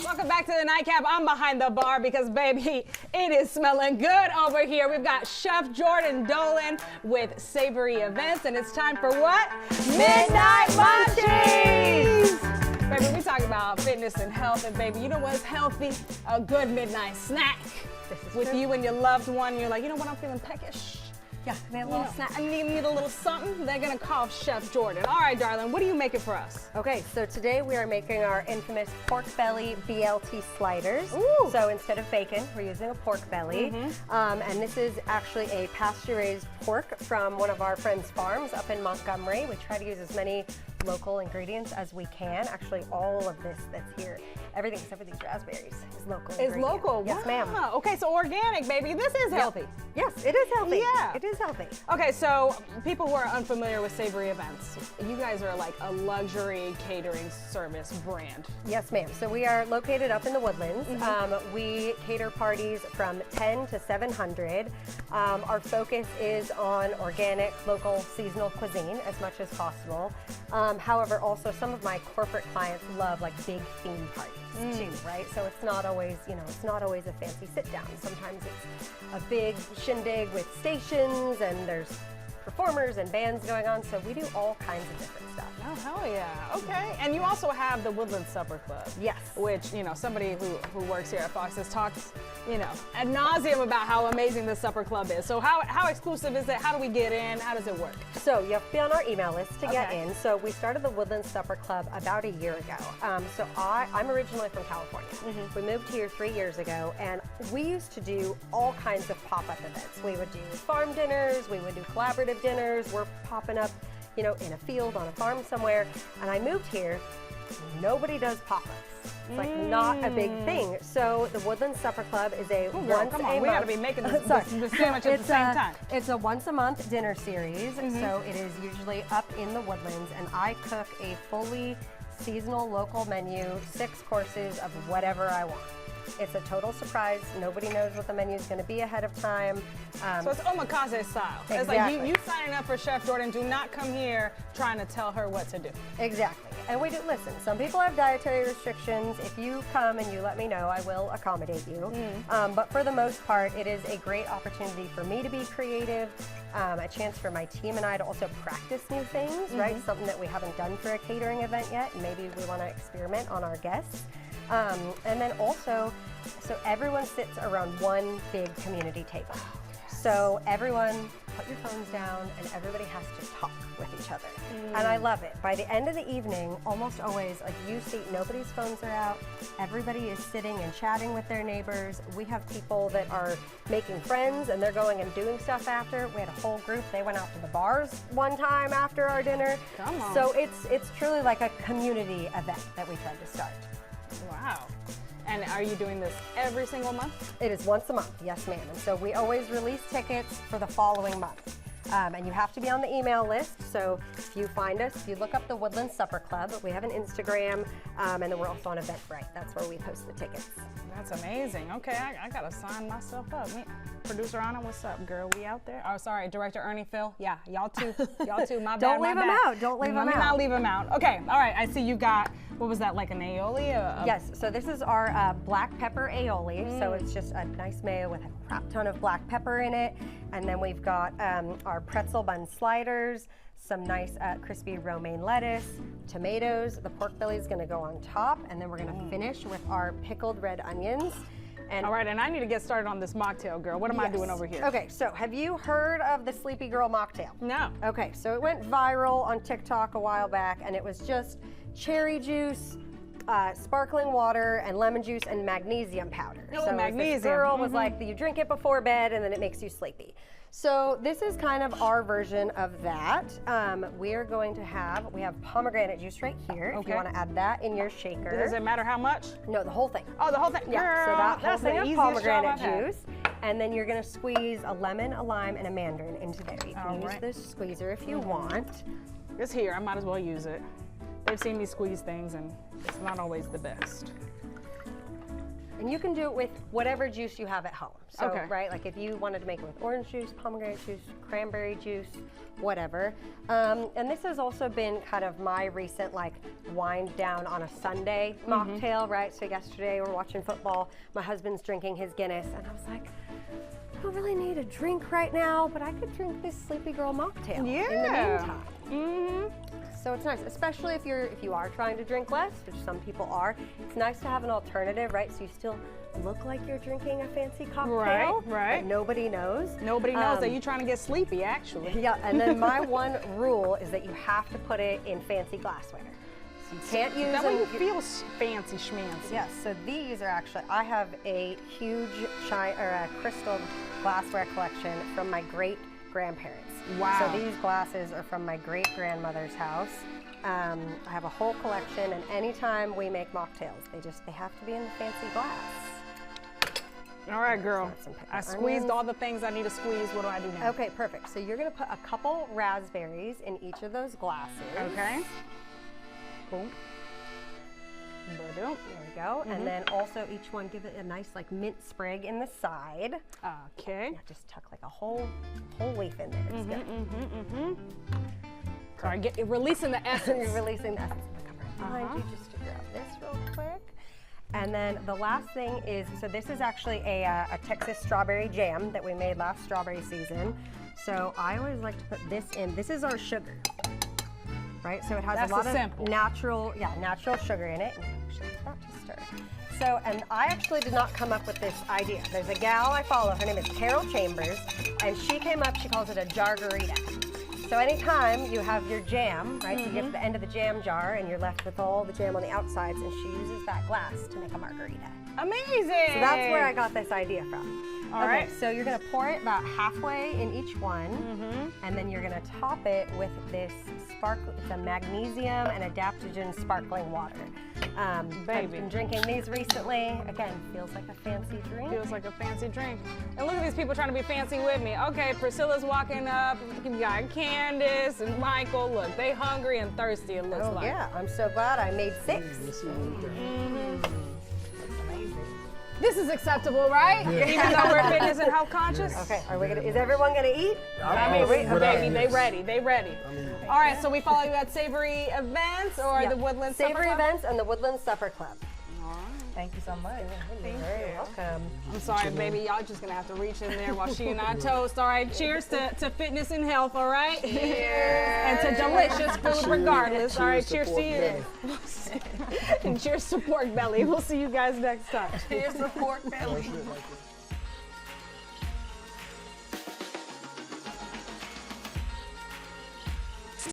Welcome back to the Nightcap. I'm behind the bar because, baby, it is smelling good over here. We've got Chef Jorden Dolan with Savory Events, and it's time for what? Midnight Munchies! Baby, we talking about fitness and health, and baby, you know what's healthy? A good midnight snack. With you and your loved one, you're like, you know what, I'm feeling peckish. Yeah, need a little snack. I need a little something. They're gonna call Chef Jorden. All right, darling, what are you making for us? Okay, so today we are making our infamous pork belly BLT sliders. Ooh. So instead of bacon, we're using a pork belly. And this is actually a pasture-raised pork from one of our friends' farms up in Montgomery. We try to use as many local ingredients as we can. Actually, all of this that's here, everything except for these raspberries is local. Is local? Yes, ma'am. Okay, so organic, baby. This is healthy. Yes, it is healthy. Yeah. It is healthy. Okay, so people who are unfamiliar with Savory Events, you guys are like a luxury catering service brand. Yes, ma'am. So we are located up in the Woodlands. We cater parties from 10 to 700. Our focus is on organic, local, seasonal cuisine as much as possible. However, also some of my corporate clients love like big theme parties too, right? So it's not always, it's not always a fancy sit down. Sometimes it's a big shindig with stations and there's performers and bands going on. So we do all kinds of different stuff. Oh, hell yeah. Okay. And you also have the Woodlands Supper Club. Yes. Which, somebody who works here at Fox has talked, ad nauseum about how amazing the Supper Club is. So how exclusive is it? How do we get in? How does it work? So you have to be on our email list to get in. So we started the Woodlands Supper Club about a year ago. So I'm originally from California. We moved here 3 years ago, and we used to do all kinds of pop-up events. We would do farm dinners, we would do collaborative dinners. We're popping up, in a field on a farm somewhere. And I moved here, nobody does pop-ups. It's like not a big thing. So the Woodlands Supper Club is a once a month. We gotta be making this sandwich at the same time. It's a once a month dinner series. So it is usually up in the Woodlands, and I cook a fully seasonal local menu, 6 courses of whatever I want. It's a total surprise. Nobody knows what the menu is going to be ahead of time. So it's omakase style. Exactly. It's like you signing up for Chef Jorden. Do not come here trying to tell her what to do. Exactly. And we do, listen, some people have dietary restrictions. If you come and you let me know, I will accommodate you. But for the most part, it is a great opportunity for me to be creative, a chance for my team and I to also practice new things, right? Something that we haven't done for a catering event yet. Maybe we want to experiment on our guests. And then also, so everyone sits around one big community table. So everyone put your phones down and everybody has to talk with each other. And I love it. By the end of the evening, almost always, like you see, nobody's phones are out. Everybody is sitting and chatting with their neighbors. We have people that are making friends and they're going and doing stuff after. We had a whole group. They went out to the bars one time after our dinner. Come on. So it's truly like a community event that we tried to start. Wow. And are you doing this every single month? It is once a month, yes ma'am. And so we always release tickets for the following month. And you have to be on the email list. So if you find us, if you look up the Woodlands Supper Club, we have an Instagram, and then we're also on Eventbrite. That's where we post the tickets. That's amazing. Okay, I gotta sign myself up. Producer Anna, what's up, girl? We out there? Oh, sorry, Director Ernie Phil. Yeah, y'all too. My bad. Don't leave them out. Don't leave them out. Let me not leave them out. Okay, all right. I see you got. What was that, like an aioli? Yes, so this is our black pepper aioli. So it's just a nice mayo with a crap ton of black pepper in it. And then we've got our pretzel bun sliders, some nice crispy romaine lettuce, tomatoes. The pork belly is gonna go on top, and then we're gonna finish with our pickled red onions. And all right, and I need to get started on this mocktail, girl. What am I doing over here? Okay, so have you heard of the Sleepy Girl mocktail? No. Okay, so it went viral on TikTok a while back, and it was just cherry juice, sparkling water, and lemon juice, and magnesium powder. Oh, so magnesium. This girl was like, you drink it before bed, and then it makes you sleepy. So this is kind of our version of that. We have pomegranate juice right here. Okay. If you want to add that in your shaker. Does it matter how much? No, the whole thing. Oh, the whole thing. Yeah, so that whole thing of pomegranate juice. Had. And then you're gonna squeeze a lemon, a lime, and a mandarin into there. You can use this squeezer if you want. It's here, I might as well use it. They've seen me squeeze things and it's not always the best. And And you can do it with whatever juice you have at home. So, Okay. right, like if you wanted to make it with orange juice, pomegranate juice, cranberry juice, whatever. And this has also been kind of my recent like wind down on a Sunday mocktail, right? So yesterday we're watching football, my husband's drinking his Guinness, and I was like, I don't really need a drink right now, but I could drink this Sleepy Girl mocktail in the meantime. So it's nice, especially if you are trying to drink less, which some people are. It's nice to have an alternative, right? So you still look like you're drinking a fancy cocktail, right. but nobody knows. Nobody knows that you're trying to get sleepy, actually. Yeah, and then my one rule is that you have to put it in fancy glassware. So you can't use that way them. you feel fancy schmancy. Yes, so these are actually, I have a huge crystal glassware collection from my great grandparents. Wow. So these glasses are from my great grandmother's house. I have a whole collection, and anytime we make mocktails, they have to be in the fancy glass. All right, girl. I squeezed onions. all the things I need to squeeze. What do I do now? Okay, perfect. So you're gonna put a couple raspberries in each of those glasses. Okay. Cool. There we go. And then also each one give it a nice like mint sprig in the side. Okay. Yeah, just tuck like a whole leaf in there. It's good. Sorry, releasing the essence. You're releasing the essence. I'm gonna come right behind you just to grab this real quick. And then the last thing is, so this is actually a Texas strawberry jam that we made last strawberry season. So I always like to put this in. This is our sugar, right? So it has a lot of natural sugar in it. Actually, it's about to stir. So, and I actually did not come up with this idea. There's a gal I follow, her name is Carol Chambers, and she came up, she calls it a jargarita. So anytime you have your jam, right, so you get to the end of the jam jar and you're left with all the jam on the outsides, and she uses that glass to make a margarita. Amazing. So that's where I got this idea from. All right. So you're gonna pour it about halfway in each one, and then you're gonna top it with this it's a magnesium and adaptogen sparkling water. I've been drinking these recently. Again, feels like a fancy drink. Feels like a fancy drink. And look at these people trying to be fancy with me. Okay, Priscilla's walking up. You got Candace and Michael. Look, they hungry and thirsty, it looks like. Yeah, I'm so glad I made 6. This is acceptable, right? Yeah. Even though we're fitness and health conscious? Okay, is everyone gonna eat? Baby, they ready. All right, so we follow you at Savory Events or the Woodlands Supper Savory Club? Events and the Woodlands Supper Club. Thank you so much. You're very welcome. I'm sorry, baby. Y'all just gonna have to reach in there while she and I toast. All right, cheers to fitness and health. All right, and to delicious food, regardless. All right, cheers to you. And cheers to pork belly. We'll see you guys next time. Cheers to pork belly.